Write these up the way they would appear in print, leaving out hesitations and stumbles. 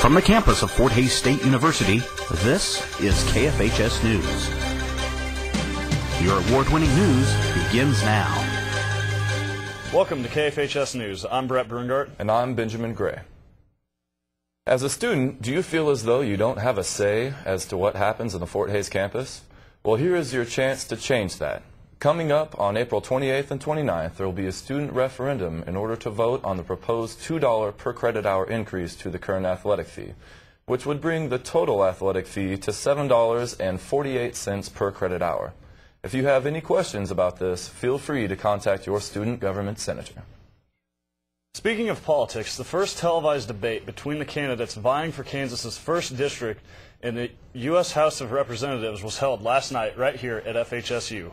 From the campus of Fort Hays State University, this is KFHS News. Your award-winning news begins now. Welcome to KFHS News. I'm Brett Brungart. And I'm Benjamin Gray. As a student, do you feel as though you don't have a say as to what happens on the Fort Hays campus? Well, here is your chance to change that. Coming up on April 28th and 29th, there will be a student referendum in order to vote on the proposed $2 per credit hour increase to the current athletic fee, which would bring the total athletic fee to $7.48 per credit hour. If you have any questions about this, feel free to contact your student government senator. Speaking of politics, the first televised debate between the candidates vying for Kansas's 1st district in the U.S. House of Representatives was held last night right here at FHSU.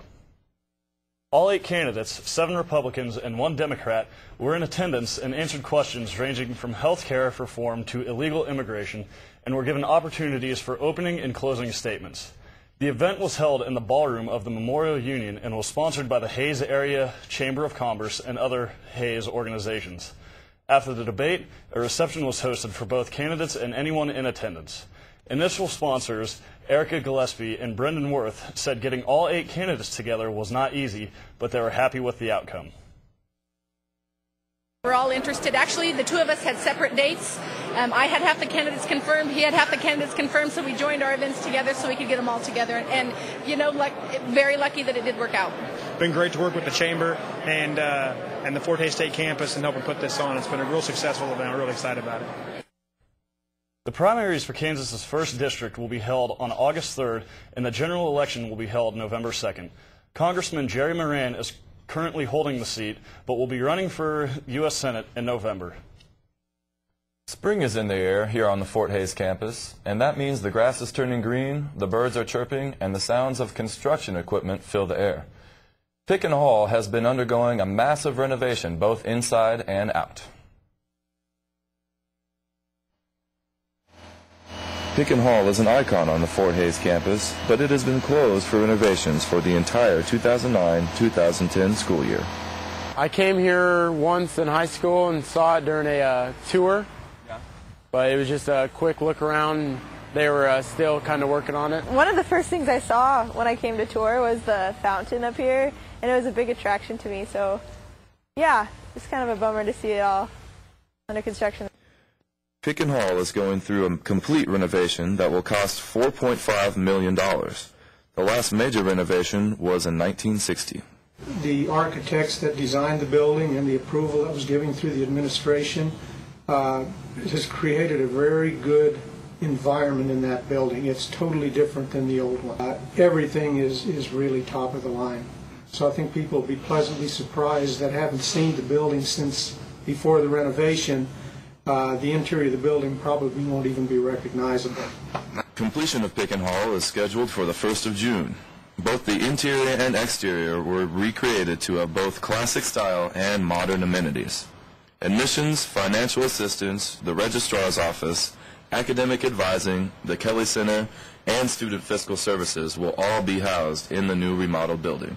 All 8 candidates, 7 Republicans and 1 Democrat, were in attendance and answered questions ranging from health care reform to illegal immigration, and were given opportunities for opening and closing statements. The event was held in the ballroom of the Memorial Union and was sponsored by the Hays Area Chamber of Commerce and other Hays organizations. After the debate, a reception was hosted for both candidates and anyone in attendance. Initial sponsors, Erica Gillespie and Brendan Worth, said getting all 8 candidates together was not easy, but they were happy with the outcome. We're all interested. Actually, the 2 of us had separate dates. I had half the candidates confirmed, he had half the candidates confirmed, so we joined our events together so we could get them all together. And you know, very lucky that it did work out. It's been great to work with the Chamber and the Fort Hays State campus and helping put this on. It's been a real successful event. I'm really excited about it. The primaries for Kansas's 1st district will be held on August 3rd, and the general election will be held November 2nd. Congressman Jerry Moran is currently holding the seat, but will be running for U.S. Senate in November. Spring is in the air here on the Fort Hays campus, and that means the grass is turning green, the birds are chirping, and the sounds of construction equipment fill the air. Picken Hall has been undergoing a massive renovation both inside and out. Picken Hall is an icon on the Fort Hays campus, but it has been closed for renovations for the entire 2009-2010 school year. I came here once in high school and saw it during a tour, but it was just a quick look around. They were still kind of working on it. One of the first things I saw when I came to tour was the fountain up here, and it was a big attraction to me, so yeah, it's kind of a bummer to see it all under construction. Picken Hall is going through a complete renovation that will cost $4.5 million. The last major renovation was in 1960. The architects that designed the building and the approval that was given through the administration has created a very good environment in that building. It's totally different than the old one. Everything is really top of the line. So I think people will be pleasantly surprised that haven't seen the building since before the renovation. The interior of the building probably won't even be recognizable. Completion of Picken Hall is scheduled for the 1st of June. Both the interior and exterior were recreated to have both classic style and modern amenities. Admissions, financial assistance, the registrar's office, academic advising, the Kelly Center, and student fiscal services will all be housed in the new remodeled building.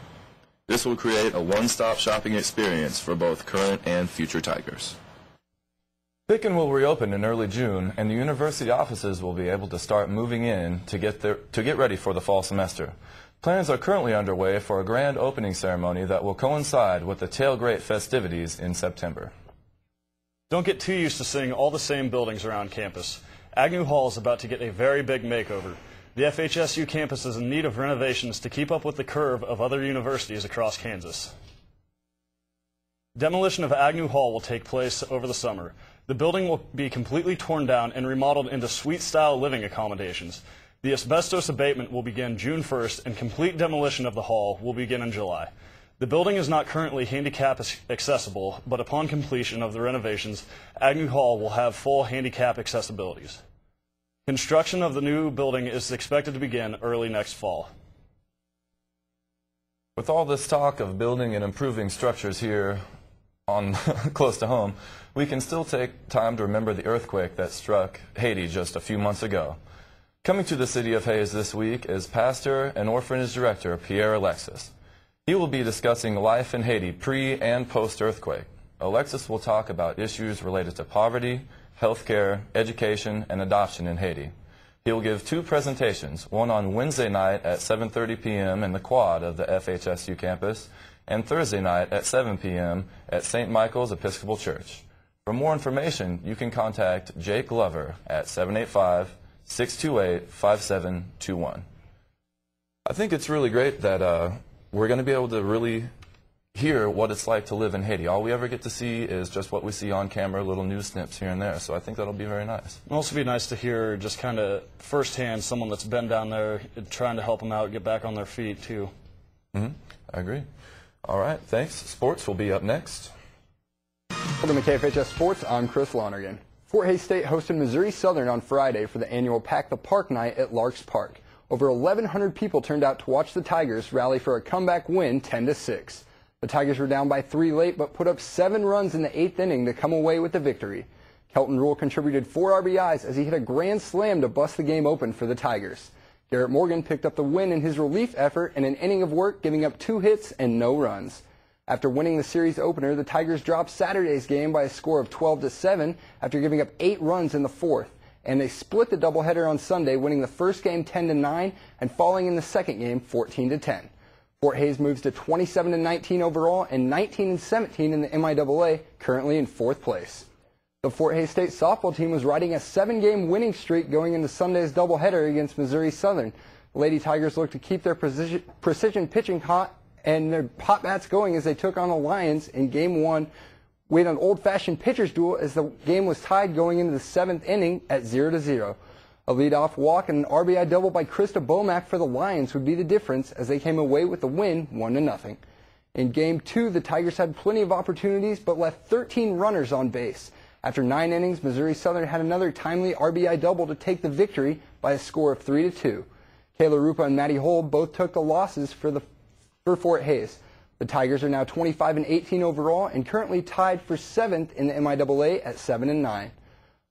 This will create a one-stop shopping experience for both current and future Tigers. Picken will reopen in early June, and the university offices will be able to start moving in to get ready for the fall semester. Plans are currently underway for a grand opening ceremony that will coincide with the tailgate festivities in September. Don't get too used to seeing all the same buildings around campus. Agnew Hall is about to get a very big makeover. The FHSU campus is in need of renovations to keep up with the curve of other universities across Kansas. Demolition of Agnew Hall will take place over the summer. The building will be completely torn down and remodeled into suite-style living accommodations. The asbestos abatement will begin June 1st, and complete demolition of the hall will begin in July. The building is not currently handicap accessible, but upon completion of the renovations, Agnew Hall will have full handicap accessibilities. Construction of the new building is expected to begin early next fall. With all this talk of building and improving structures here on close to home, we can still take time to remember the earthquake that struck Haiti just a few months ago. Coming to the city of Hays this week is pastor and orphanage director Pierre Alexis. He will be discussing life in Haiti pre- and post-earthquake. Alexis will talk about issues related to poverty, healthcare, education, and adoption in Haiti. He will give 2 presentations, one on Wednesday night at 7:30 p.m. in the quad of the FHSU campus, and Thursday night at 7 p.m. at St. Michael's Episcopal Church. For more information, you can contact Jake Glover at 785-628-5721. I think it's really great that we're going to be able to really hear what it's like to live in Haiti. All we ever get to see is just what we see on camera, little news snips here and there. So I think that'll be very nice. It'll also be nice to hear just kind of firsthand someone that's been down there trying to help them out, get back on their feet, too. I agree. All right, thanks. Sports will be up next. Welcome to KFHS Sports. I'm Chris Lonergan. Fort Hays State hosted Missouri Southern on Friday for the annual Pack the Park night at Larks Park. Over 1,100 people turned out to watch the Tigers rally for a comeback win 10-6. The Tigers were down by 3 late, but put up 7 runs in the 8th inning to come away with the victory. Kelton Rule contributed 4 RBIs as he hit a grand slam to bust the game open for the Tigers. Garrett Morgan picked up the win in his relief effort in an inning of work, giving up 2 hits and no runs. After winning the series opener, the Tigers dropped Saturday's game by a score of 12-7 after giving up 8 runs in the 4th, and they split the doubleheader on Sunday, winning the first game 10-9 and falling in the second game 14-10. Fort Hays moves to 27-19 overall and 19-17 in the MIAA, currently in 4th place. The Fort Hays State softball team was riding a 7-game winning streak going into Sunday's doubleheader against Missouri Southern. The Lady Tigers looked to keep their precision pitching hot and their hot bats going as they took on the Lions in Game 1 with an old-fashioned pitcher's duel as the game was tied going into the 7th inning at 0-0. A leadoff walk and an RBI double by Krista Bomack for the Lions would be the difference as they came away with the win 1-0. In Game 2, the Tigers had plenty of opportunities but left 13 runners on base. After 9 innings, Missouri Southern had another timely RBI double to take the victory by a score of 3-2. Kayla Rupa and Maddie Hull both took the losses for Fort Hays. The Tigers are now 25-18 overall and currently tied for 7th in the MIAA at 7-9.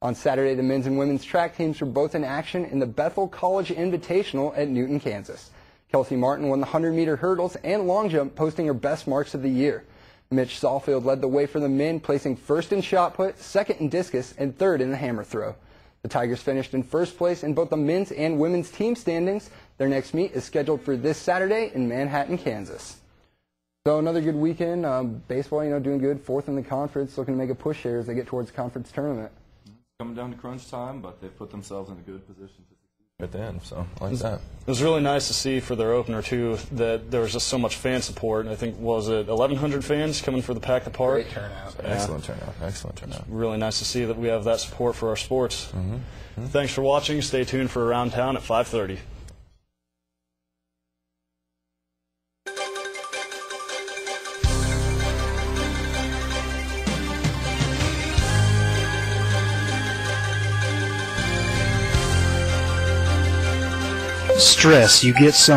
On Saturday, the men's and women's track teams were both in action in the Bethel College Invitational at Newton, Kansas. Kelsey Martin won the 100-meter hurdles and long jump, posting her best marks of the year. Mitch Sawfield led the way for the men, placing 1st in shot put, 2nd in discus, and 3rd in the hammer throw. The Tigers finished in 1st place in both the men's and women's team standings. Their next meet is scheduled for this Saturday in Manhattan, Kansas. So another good weekend. Baseball, doing good. 4th in the conference, looking to make a push here as they get towards the conference tournament. Coming down to crunch time, but they've put themselves in a good position to succeed at the end, so I like that. It was really nice to see for their opener, too, that there was just so much fan support. I think, was it 1,100 fans coming for the Pack the Park? Great turnout. Yeah. Excellent turnout, excellent turnout. It's really nice to see that we have that support for our sports. Thanks for watching. Stay tuned for Around Town at 5:30. Stress, you get some.